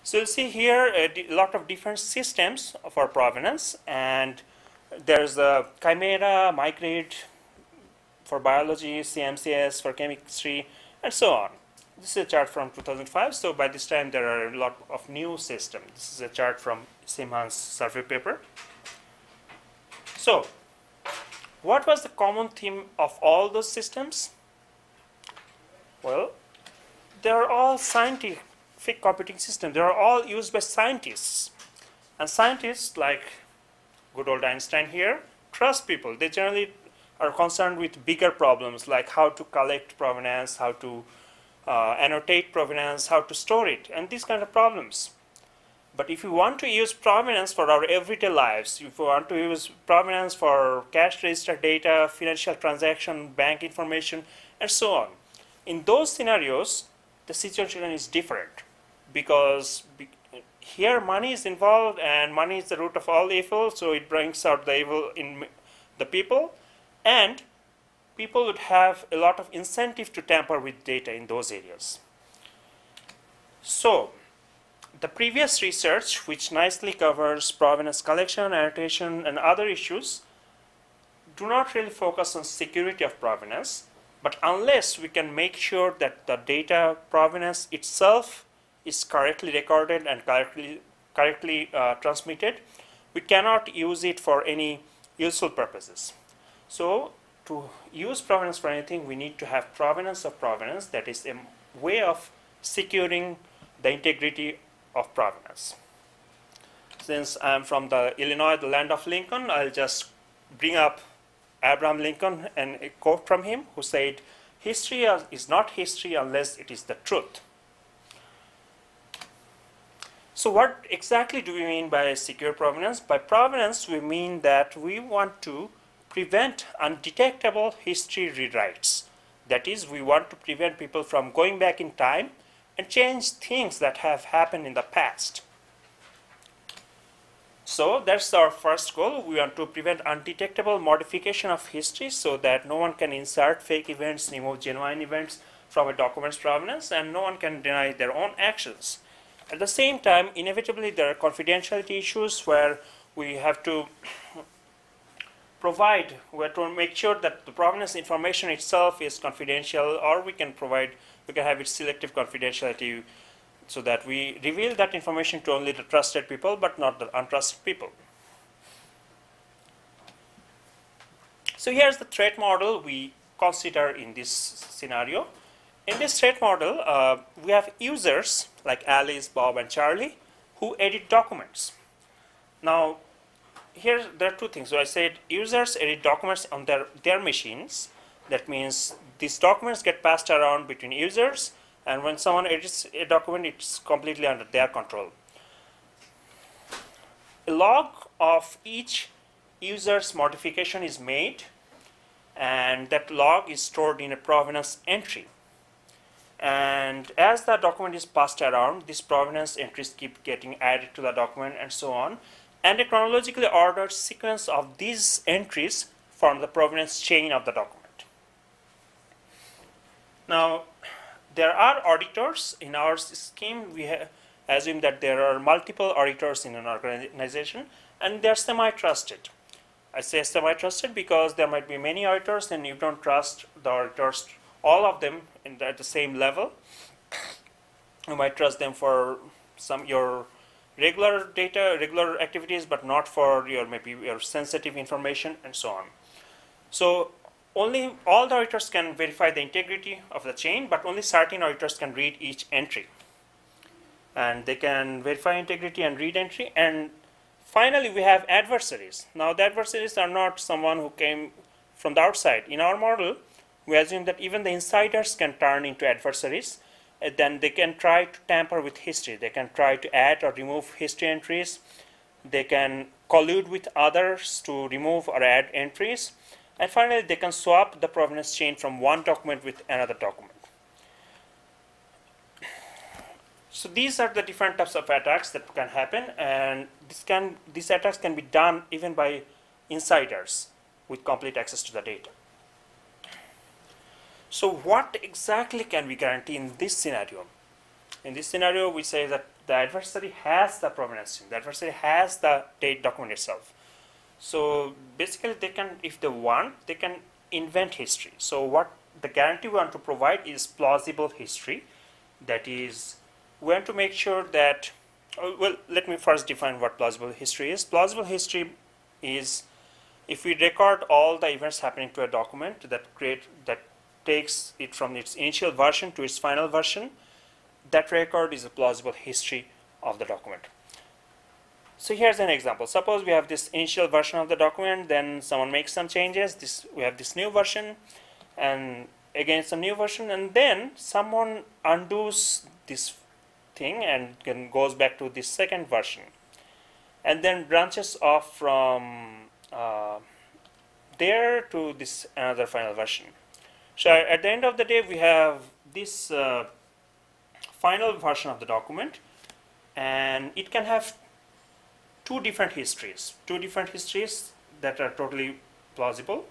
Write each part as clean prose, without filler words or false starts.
So you'll see here a lot of different systems for provenance, and there's the Chimera, Migrate for biology, CMCS for chemistry, and so on. This is a chart from 2005, so by this time there are a lot of new systems. This is a chart from Simhan's survey paper. So, what was the common theme of all those systems? Well, they are all scientific computing systems. They are all used by scientists. And scientists, like good old Einstein here, trust people. They generally are concerned with bigger problems, like how to collect provenance, how to annotate provenance, how to store it, and these kind of problems. But if you want to use provenance for our everyday lives, if you want to use provenance for cash register data, financial transaction, bank information, and so on, in those scenarios, the situation is different, because here money is involved, and money is the root of all evil, so it brings out the evil in the people, and people would have a lot of incentive to tamper with data in those areas. So, the previous research, which nicely covers provenance collection, annotation, and other issues, do not really focus on security of provenance, but unless we can make sure that the data provenance itself is correctly recorded and correctly transmitted, we cannot use it for any useful purposes. So, to use provenance for anything, we need to have provenance of provenance, that is a way of securing the integrity of provenance. Since I am from the Illinois, the land of Lincoln, I'll just bring up Abraham Lincoln and a quote from him, who said, "History is not history unless it is the truth." So what exactly do we mean by secure provenance? By provenance, we mean that we want to prevent undetectable history rewrites. That is, we want to prevent people from going back in time and change things that have happened in the past. So that's our first goal. We want to prevent undetectable modification of history, so that no one can insert fake events, remove genuine events from a document's provenance, and no one can deny their own actions. At the same time, inevitably there are confidentiality issues where we have to make sure that the provenance information itself is confidential, or we can have it selective confidentiality, so that we reveal that information to only the trusted people but not the untrusted people. So here's the threat model we consider in this scenario. In this threat model, we have users like Alice, Bob, and Charlie who edit documents. Now, here there are two things. So I said users edit documents on their machines. That means these documents get passed around between users, and when someone edits a document, it's completely under their control. A log of each user's modification is made, and that log is stored in a provenance entry. And as the document is passed around, these provenance entries keep getting added to the document, and so on. And a chronologically ordered sequence of these entries form the provenance chain of the document. Now, there are auditors. In our scheme, we assume that there are multiple auditors in an organization, and they're semi-trusted. I say semi-trusted because there might be many auditors, and you don't trust the auditors, all of them at the same level. You might trust them for your regular data, regular activities, but not for maybe your sensitive information, and so on. So only all the auditors can verify the integrity of the chain, but only certain auditors can read each entry. And they can verify integrity and read entry. And finally, we have adversaries. Now, the adversaries are not someone who came from the outside. In our model, we assume that even the insiders can turn into adversaries. Then they can try to tamper with history. They can try to add or remove history entries. They can collude with others to remove or add entries. And finally, they can swap the provenance chain from one document with another document. So these are the different types of attacks that can happen, and these attacks can be done even by insiders with complete access to the data. So what exactly can we guarantee in this scenario? In this scenario, we say that the adversary has the provenance string. The adversary has the date document itself. So basically, they can, if they want, they can invent history. So what the guarantee we want to provide is plausible history. That is, we want to make sure that, well, let me first define what plausible history is. Plausible history is if we record all the events happening to a document that takes it from its initial version to its final version, that record is a plausible history of the document. So here's an example. Suppose we have this initial version of the document, then someone makes some changes. We have this new version, and again some new version, and then someone undoes this thing and goes back to this second version, and then branches off from there to this another final version. So at the end of the day, we have this final version of the document, and it can have two different histories that are totally plausible.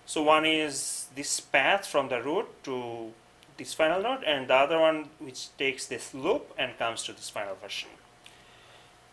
So one is this path from the root to this final node, and the other one which takes this loop and comes to this final version.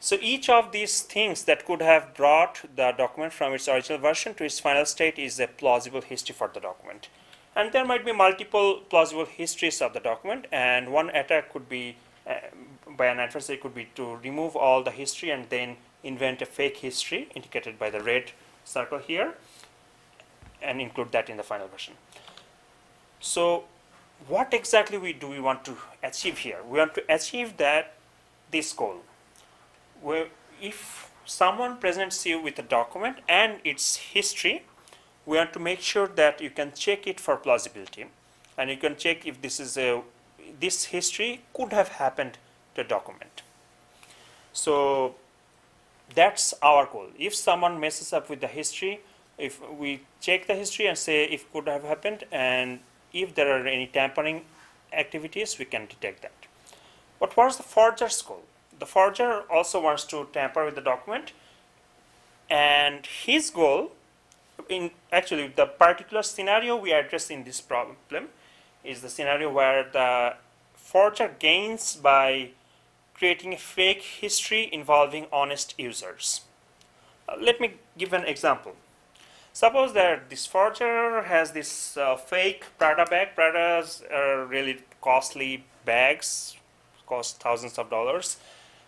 So each of these things that could have brought the document from its original version to its final state is a plausible history for the document. And there might be multiple plausible histories of the document, and one attack could be by an adversary could be to remove all the history and then invent a fake history indicated by the red circle here and include that in the final version. So what exactly do we want to achieve here? We want to achieve this goal, where if someone presents you with a document and its history, we want to make sure that you can check it for plausibility, and you can check if this history could have happened to a document. So that's our goal. If someone messes up with the history, if we check the history and say if could have happened, and if there are any tampering activities, we can detect that. But what's the forger's goal? The forger also wants to tamper with the document, and his goal, actually the particular scenario we address in this problem is the scenario where the forger gains by creating a fake history involving honest users. Let me give an example. Suppose that this forger has this fake Prada bag. Pradas are really costly bags, cost thousands of dollars,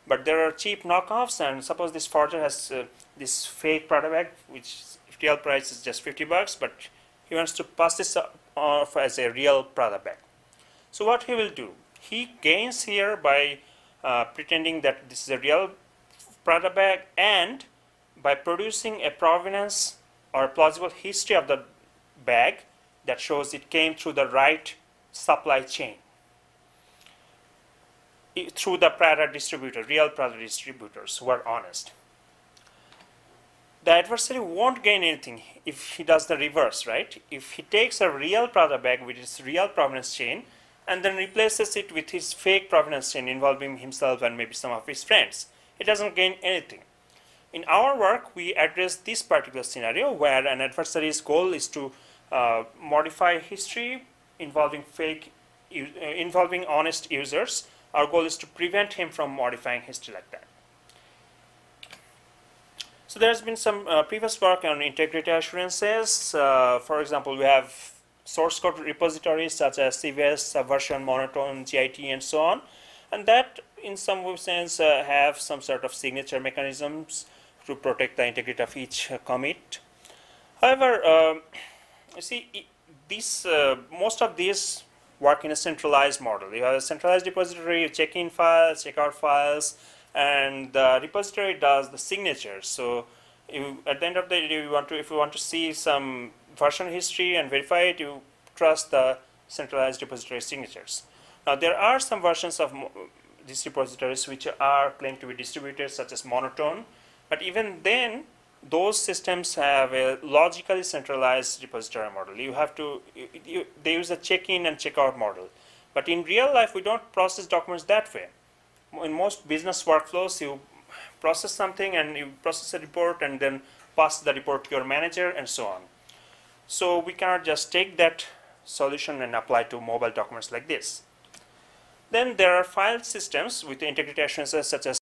but there are cheap knockoffs, and suppose this forger has this fake Prada bag, which real price is just $50, but he wants to pass this off as a real Prada bag. So what he will do? He gains here by pretending that this is a real Prada bag, and by producing a provenance or plausible history of the bag that shows it came through the right supply chain, through the Prada distributor, real Prada distributors who are honest. The adversary won't gain anything if he does the reverse, right? If he takes a real Prada bag with its real provenance chain and then replaces it with his fake provenance chain involving himself and maybe some of his friends, he doesn't gain anything. In our work, we address this particular scenario where an adversary's goal is to modify history involving honest users. Our goal is to prevent him from modifying history like that. So there's been some previous work on integrity assurances. For example, we have source code repositories such as CERIAS, Subversion, Monotone, GIT, and so on, and that in some sense have some sort of signature mechanisms to protect the integrity of each commit. However, you see, most of these work in a centralized model. You have a centralized repository, you check in files, check out files, and the repository does the signatures. So at the end of the day, if you want to see some version history and verify it, you trust the centralized repository signatures. Now there are some versions of these repositories which are claimed to be distributed, such as Monotone, but even then those systems have a logically centralized repository model. They use a check-in and check-out model, but in real life we don't process documents that way. In most business workflows, you process something and you process a report and then pass the report to your manager and so on. So we cannot just take that solution and apply to mobile documents like this. Then there are file systems with integrity assurances such as